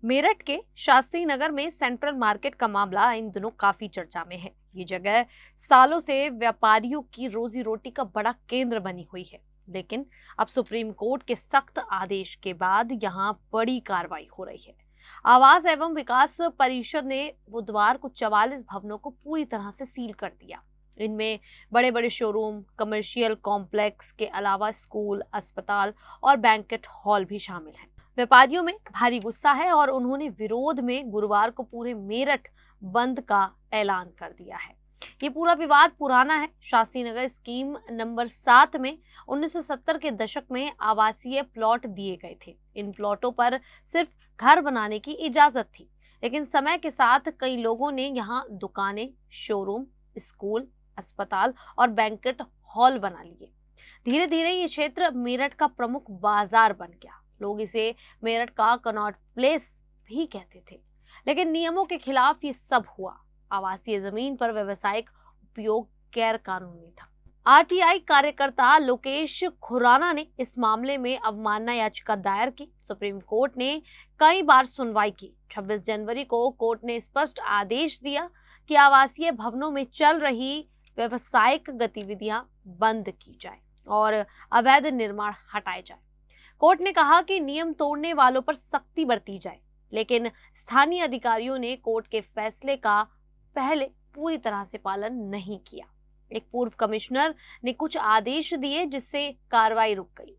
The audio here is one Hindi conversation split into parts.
मेरठ के शास्त्री नगर में सेंट्रल मार्केट का मामला इन दिनों काफी चर्चा में है। ये जगह सालों से व्यापारियों की रोजी रोटी का बड़ा केंद्र बनी हुई है, लेकिन अब सुप्रीम कोर्ट के सख्त आदेश के बाद यहाँ बड़ी कार्रवाई हो रही है। आवास एवं विकास परिषद ने बुधवार को 44 भवनों को पूरी तरह से सील कर दिया। इनमें बड़े बड़े शोरूम, कमर्शियल कॉम्प्लेक्स के अलावा स्कूल, अस्पताल और बैंकेट हॉल भी शामिल हैं। व्यापारियों में भारी गुस्सा है और उन्होंने विरोध में गुरुवार को पूरे मेरठ बंद का ऐलान कर दिया है। ये पूरा विवाद पुराना है। शास्त्री नगर स्कीम नंबर 7 में 1970 के दशक में आवासीय प्लॉट दिए गए थे। इन प्लॉटों पर सिर्फ घर बनाने की इजाजत थी, लेकिन समय के साथ कई लोगों ने यहाँ दुकानें, शोरूम, स्कूल, अस्पताल और बैंकेट हॉल बना लिए। धीरे धीरे ये क्षेत्र मेरठ का प्रमुख बाजार बन गया। लोग इसे मेरठ का कनॉट प्लेस भी कहते थे, लेकिन नियमों के खिलाफ ये सब हुआ। आवासीय जमीन पर व्यावसायिक उपयोग गैर कानूनी था। आरटीआई कार्यकर्ता लोकेश खुराना ने इस मामले में अवमानना याचिका दायर की। सुप्रीम कोर्ट ने कई बार सुनवाई की। 26 जनवरी को कोर्ट ने स्पष्ट आदेश दिया कि आवासीय भवनों में चल रही व्यावसायिक गतिविधियां बंद की जाए और अवैध निर्माण हटाए जाए। कोर्ट ने कहा कि नियम तोड़ने वालों पर सख्ती बरती जाए, लेकिन स्थानीय अधिकारियों ने कोर्ट के फैसले का पहले पूरी तरह से पालन नहीं किया। एक पूर्व कमिश्नर ने कुछ आदेश दिए, जिससे कार्रवाई रुक गई।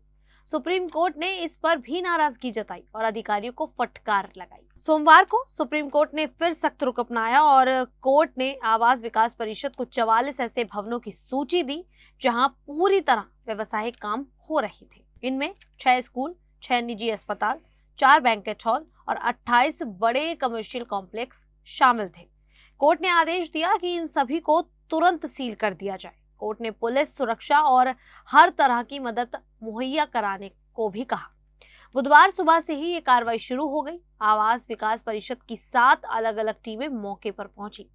सुप्रीम कोर्ट ने इस पर भी नाराजगी जताई और अधिकारियों को फटकार लगाई। सोमवार को सुप्रीम कोर्ट ने फिर सख्त रुख अपनाया और कोर्ट ने आवास विकास परिषद को 44 ऐसे भवनों की सूची दी जहां पूरी तरह व्यवसायिक काम हो रहे थे। इनमें 6 स्कूल, 6 निजी अस्पताल, 4 बैंकेट हॉल और 28 बड़े कमर्शियल कॉम्प्लेक्स शामिल थे। कोर्ट ने आदेश दिया कि इन सभी को तुरंत सील कर दिया जाए। कोर्ट ने पुलिस, सुरक्षा और हर तरह की मदद मुहैया कराने को भी कहा। बुधवार सुबह से ही ये कार्रवाई शुरू हो गई। आवास विकास परिषद की 7 अलग अलग टीमें मौके पर पहुंची।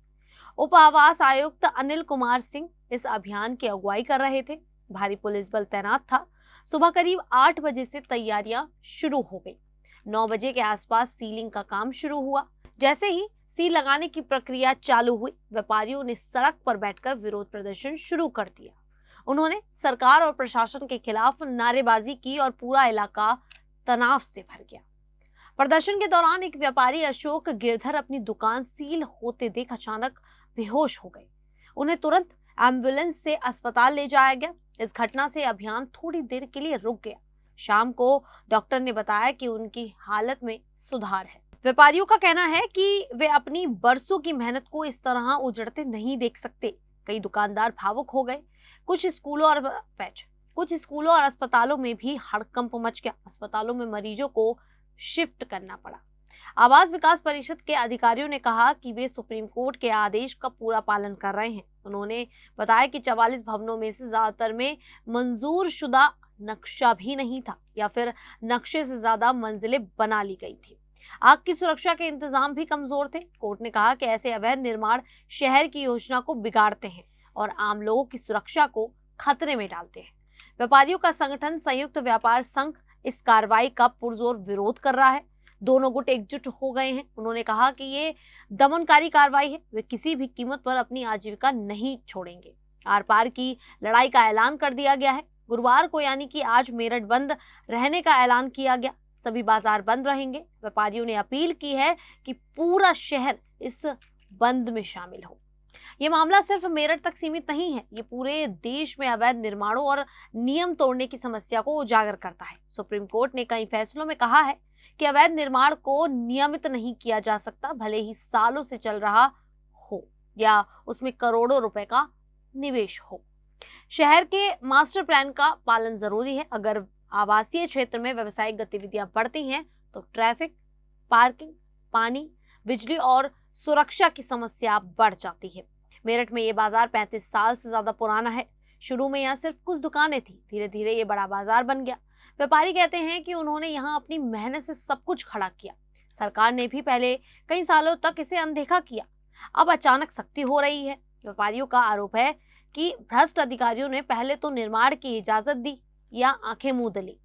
उप आवास आयुक्त अनिल कुमार सिंह इस अभियान की अगुवाई कर रहे थे। भारी पुलिस बल तैनात था। सुबह करीब 8 बजे से तैयारियां शुरू हो गई। 9 बजे के आसपास सीलिंग का काम शुरू हुआ। जैसे ही सील लगाने की प्रक्रिया चालू हुई, व्यापारियों ने सड़क पर बैठकर विरोध प्रदर्शन शुरू कर दिया। उन्होंने सरकार और प्रशासन के खिलाफ नारेबाजी की और पूरा इलाका तनाव से भर गया। प्रदर्शन के दौरान एक व्यापारी अशोक गिरधर अपनी दुकान सील होते देख अचानक बेहोश हो गए। उन्हें तुरंत एम्बुलेंस से अस्पताल ले जाया गया। इस घटना से अभियान थोड़ी देर के लिए रुक गया। शाम को डॉक्टर ने बताया कि उनकी हालत में सुधार है। व्यापारियों का कहना है कि वे अपनी बरसों की मेहनत को इस तरह उजड़ते नहीं देख सकते। कई दुकानदार भावुक हो गए। कुछ स्कूलों और अस्पतालों में भी हड़कंप मच गया। अस्पतालों में मरीजों को शिफ्ट करना पड़ा। आवास विकास परिषद के अधिकारियों ने कहा कि वे सुप्रीम कोर्ट के आदेश का पूरा पालन कर रहे हैं। उन्होंने बताया कि 44 भवनों में से ज्यादातर में मंजूर शुदा नक्शा भी नहीं था या फिर नक्शे से ज्यादा मंजिलें बना ली गई थी। आग की सुरक्षा के इंतजाम भी कमजोर थे। कोर्ट ने कहा कि ऐसे अवैध निर्माण शहर की योजना को बिगाड़ते हैं और आम लोगों की सुरक्षा को खतरे में डालते हैं। व्यापारियों का संगठन संयुक्त व्यापार संघ इस कार्रवाई का पुरजोर विरोध कर रहा है। दोनों गुट एकजुट हो गए हैं। उन्होंने कहा कि ये दमनकारी कार्रवाई है। वे किसी भी कीमत पर अपनी आजीविका नहीं छोड़ेंगे। आर पार की लड़ाई का ऐलान कर दिया गया है। गुरुवार को यानी कि आज मेरठ बंद रहने का ऐलान किया गया। सभी बाजार बंद रहेंगे। व्यापारियों ने अपील की है कि पूरा शहर इस बंद में शामिल हो। ये मामला सिर्फ मेरठ तक सीमित नहीं है। ये पूरे देश में अवैध निर्माणों और नियम तोड़ने की समस्या को उजागर करता है। सुप्रीम कोर्ट ने कई फैसलों में कहा है कि अवैध निर्माण को नियमित नहीं किया जा सकता, भले ही सालों से चल रहा हो या उसमें करोड़ों रुपए का निवेश हो। शहर के मास्टर प्लान का पालन जरूरी है। अगर आवासीय क्षेत्र में व्यावसायिक गतिविधियां बढ़ती हैं तो ट्रैफिक, पार्किंग, पानी, बिजली और सुरक्षा की समस्या बढ़ जाती है। मेरठ में ये बाजार 35 साल से ज्यादा पुराना है। शुरू में यहाँ सिर्फ कुछ दुकानें थी, धीरे धीरे ये बड़ा बाजार बन गया। व्यापारी कहते हैं कि उन्होंने यहाँ अपनी मेहनत से सब कुछ खड़ा किया। सरकार ने भी पहले कई सालों तक इसे अनदेखा किया। अब अचानक सख्ती हो रही है। व्यापारियों का आरोप है कि भ्रष्ट अधिकारियों ने पहले तो निर्माण की इजाजत दी या आंखें मूंद ली।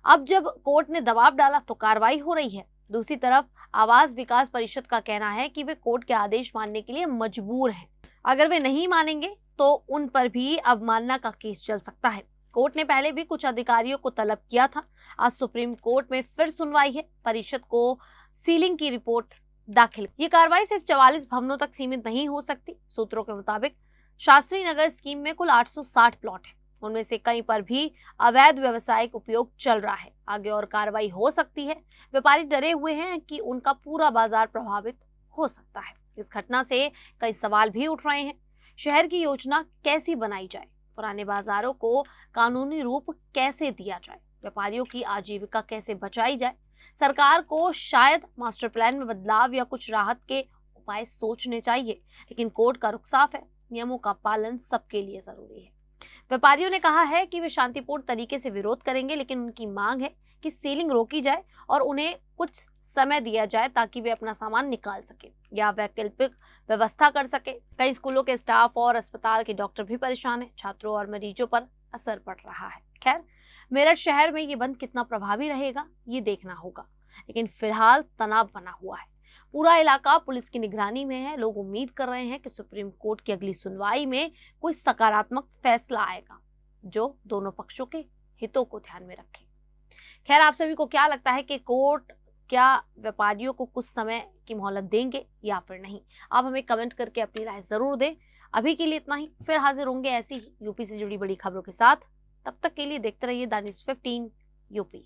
अब जब कोर्ट ने दबाव डाला तो कार्रवाई हो रही है। दूसरी तरफ आवास विकास परिषद का कहना है कि वे कोर्ट के आदेश मानने के लिए मजबूर हैं। अगर वे नहीं मानेंगे तो उन पर भी अवमानना का केस चल सकता है। कोर्ट ने पहले भी कुछ अधिकारियों को तलब किया था। आज सुप्रीम कोर्ट में फिर सुनवाई है। परिषद को सीलिंग की रिपोर्ट दाखिल। ये कार्रवाई सिर्फ 44 भवनों तक सीमित नहीं हो सकती। सूत्रों के मुताबिक शास्त्री नगर स्कीम में कुल 860 प्लॉट है। उनमें से कई पर भी अवैध व्यावसायिक उपयोग चल रहा है। आगे और कार्रवाई हो सकती है। व्यापारी डरे हुए हैं कि उनका पूरा बाजार प्रभावित हो सकता है। इस घटना से कई सवाल भी उठ रहे हैं। शहर की योजना कैसी बनाई जाए, पुराने बाजारों को कानूनी रूप कैसे दिया जाए, व्यापारियों की आजीविका कैसे बचाई जाए। सरकार को शायद मास्टर प्लान में बदलाव या कुछ राहत के उपाय सोचने चाहिए, लेकिन कोर्ट का रुख साफ है, नियमों का पालन सबके लिए जरूरी है। व्यापारियों ने कहा है कि वे शांतिपूर्ण तरीके से विरोध करेंगे, लेकिन उनकी मांग है कि सीलिंग रोकी जाए और उन्हें कुछ समय दिया जाए ताकि वे अपना सामान निकाल सके या वैकल्पिक व्यवस्था कर सके। कई स्कूलों के स्टाफ और अस्पताल के डॉक्टर भी परेशान हैं। छात्रों और मरीजों पर असर पड़ रहा है। खैर, मेरठ शहर में ये बंद कितना प्रभावी रहेगा ये देखना होगा, लेकिन फिलहाल तनाव बना हुआ है। पूरा इलाका पुलिस की निगरानी में है। लोग उम्मीद कर रहे हैं कि सुप्रीम कोर्ट की अगली सुनवाई में कोई सकारात्मक फैसला आएगा जो दोनों पक्षों के हितों को ध्यान में रखे। खैर, आप सभी को क्या लगता है कि कोर्ट क्या व्यापारियों को कुछ समय की मोहलत देंगे या फिर नहीं? आप हमें कमेंट करके अपनी राय जरूर दें। अभी के लिए इतना ही। फिर हाजिर होंगे ऐसी ही यूपी से जुड़ी बड़ी खबरों के साथ। तब तक के लिए देखते रहिए द न्यूज़ 15 यूपी।